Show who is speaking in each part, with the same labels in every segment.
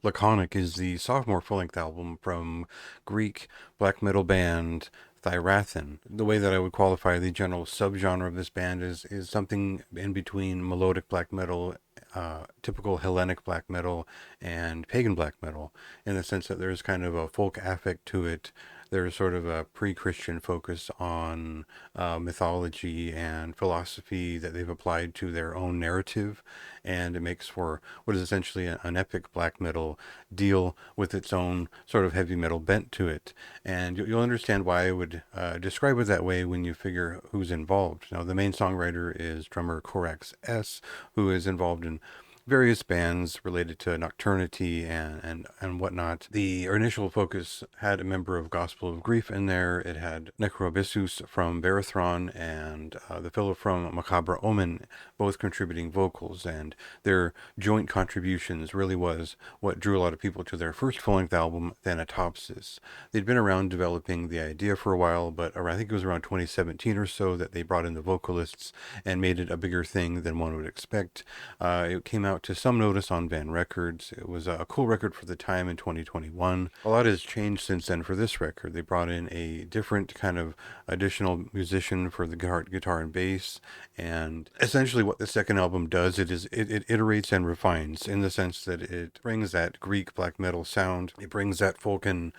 Speaker 1: Laconic is the sophomore full-length album from Greek black metal band Thyrathen. The way that I would qualify the general subgenre of this band is something in between melodic black metal, typical Hellenic black metal, and pagan black metal, in the sense that there's kind of a folk affect to it. There's sort of a pre-Christian focus on mythology and philosophy that they've applied to their own narrative, and it makes for what is essentially an epic black metal deal with its own sort of heavy metal bent to it. And you'll understand why I would describe it that way when you figure who's involved. Now, the main songwriter is drummer Corax S., who is involved in various bands related to nocturnity and whatnot. The initial focus had a member of Gospel of Grief in there. It had Necrobissus from Verathron and the fellow from Macabre Omen, both contributing vocals, and their joint contributions really was what drew a lot of people to their first full-length album, Thanatopsis. They'd been around developing the idea for a while, but I think it was around 2017 or so that they brought in the vocalists and made it a bigger thing than one would expect. It came out to some notice on Van Records. It was a cool record for the time in 2021. A lot has changed since then for this record. They brought in a different kind of additional musician for the guitar and bass, and essentially what the second album does, it iterates and refines in the sense that it brings that Greek black metal sound, it brings that folk and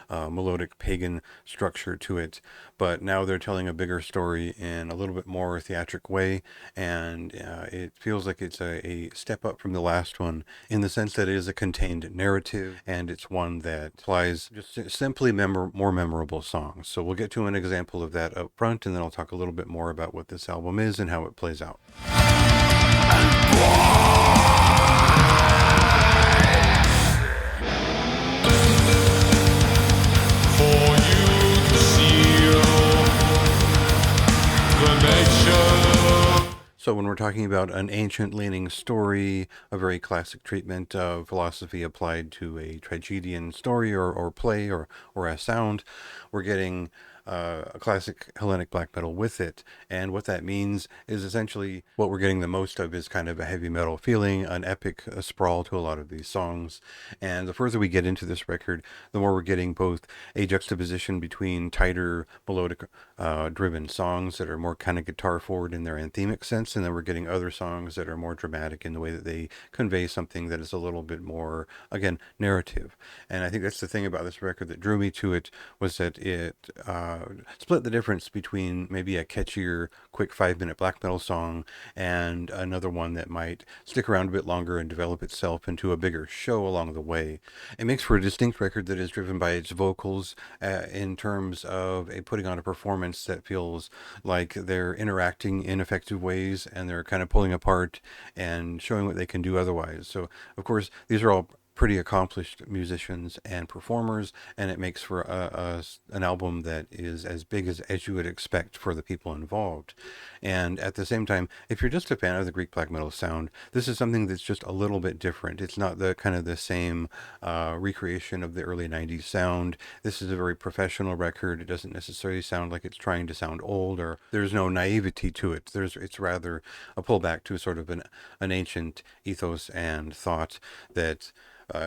Speaker 1: melodic pagan structure to it, but now they're telling a bigger story in a little bit more theatric way, and it feels like it's a step up from the last one in the sense that it is a contained narrative, and it's one that applies just simply more memorable songs. So we'll get to an example of that up front, and then I'll talk a little bit more about what this album is and how it plays out. So when we're talking about an ancient-leaning story, a very classic treatment of philosophy applied to a tragedian story or play or a sound, we're getting a classic Hellenic black metal with it. And what that means is essentially what we're getting the most of is kind of a heavy metal feeling, an epic sprawl to a lot of these songs. And the further we get into this record, the more we're getting both a juxtaposition between tighter melodic driven songs that are more kind of guitar forward in their anthemic sense, and then we're getting other songs that are more dramatic in the way that they convey something that is a little bit more, again, narrative. And I think that's the thing about this record that drew me to it, was that it split the difference between maybe a catchier, quick 5-minute black metal song and another one that might stick around a bit longer and develop itself into a bigger show along the way. It makes for a distinct record that is driven by its vocals in terms of putting on a performance that feels like they're interacting in effective ways and they're kind of pulling apart and showing what they can do otherwise. So, of course, these are all pretty accomplished musicians and performers, and it makes for an album that is as big as you would expect for the people involved. And at the same time, if you're just a fan of the Greek black metal sound, this is something that's just a little bit different. It's not the kind of the same recreation of the early 90s sound. This is a very professional record. It doesn't necessarily sound like it's trying to sound old, or there's no naivety to it. It's rather a pullback to sort of an ancient ethos and thought that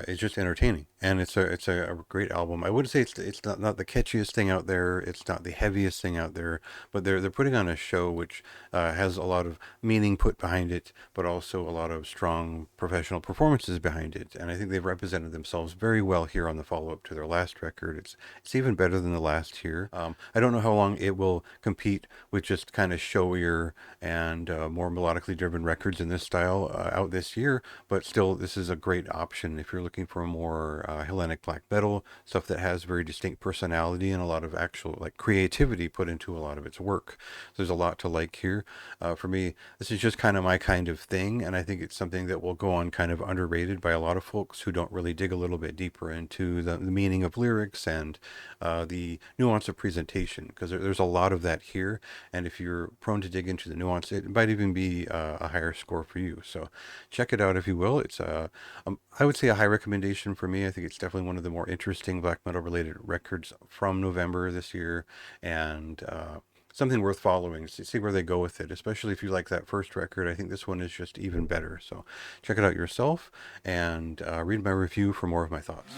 Speaker 1: it's just entertaining, and it's a great album. I wouldn't say it's not the catchiest thing out there. It's not the heaviest thing out there, but they're putting on a show which has a lot of meaning put behind it, but also a lot of strong professional performances behind it. And I think they've represented themselves very well here on the follow up to their last record. It's even better than the last here. I don't know how long it will compete with just kind of showier and more melodically driven records in this style out this year, but still, this is a great option if you're looking for a more Hellenic black metal stuff that has very distinct personality and a lot of actual like creativity put into a lot of its work. So there's a lot to like here. For me, this is just kind of my kind of thing, and I think it's something that will go on kind of underrated by a lot of folks who don't really dig a little bit deeper into the meaning of lyrics and the nuance of presentation, because there's a lot of that here, and if you're prone to dig into the nuance, it might even be a higher score for you. So check it out if you will. It's I would say a high recommendation for me. I think it's definitely one of the more interesting black metal related records from November this year, and something worth following. See where they go with it, especially if you like that first record. I think this one is just even better. So check it out yourself and read my review for more of my thoughts.